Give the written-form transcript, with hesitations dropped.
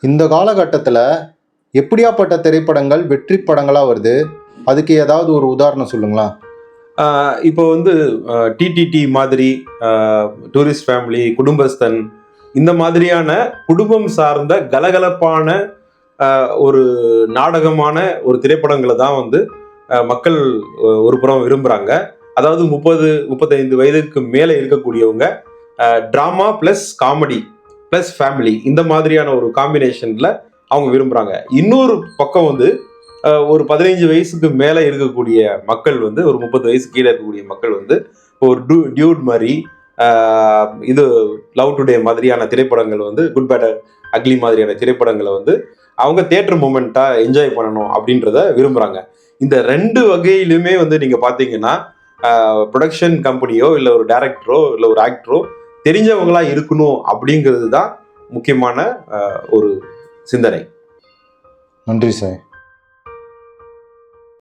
இந்த காலகட்டத்தில் எப்படியாப்பட்ட திரைப்படங்கள் வெற்றி படங்களாக வருது? அதுக்கு ஏதாவது ஒரு உதாரணம் சொல்லுங்களா? இப்போ வந்து டிடிடி மாதிரி, டூரிஸ்ட் ஃபேமிலி, குடும்பஸ்தன், இந்த மாதிரியான குடும்பம் சார்ந்த கலகலப்பான ஒரு நாடகமான ஒரு திரைப்படங்களை தான் வந்து மக்கள் ஒரு புறம் விரும்புகிறாங்க. அதாவது 30-35 வயதுக்கு மேலே இருக்கக்கூடியவங்க drama plus comedy plus family, இந்த மாதிரியான ஒரு காம்பினேஷனில் அவங்க விரும்புகிறாங்க. இன்னொரு பக்கம் வந்து ஒரு 15 வயசுக்கு மேலே இருக்கக்கூடிய மக்கள் வந்து, ஒரு 30 வயசு கீழே இருக்கக்கூடிய மக்கள் வந்து ஒரு டியூட் மாதிரி, இது லவ் டுடே மாதிரியான திரைப்படங்கள் வந்து, குட் பேட் அக்லி மாதிரியான திரைப்படங்களை வந்து அவங்க தியேட்டர் மூமெண்ட்டா என்ஜாய் பண்ணணும் அப்படின்றத விரும்புகிறாங்க. இந்த 2 வகையிலுமே வந்து நீங்க பார்த்தீங்கன்னா ப்ரொடக்ஷன் கம்பெனியோ இல்லை ஒரு டைரக்டரோ இல்லை ஒரு ஆக்டரோ தெரிஞ்சவங்களா இருக்கணும் அப்படிங்கிறது தான் முக்கியமான ஒரு சிந்தனை. நன்றி சார்.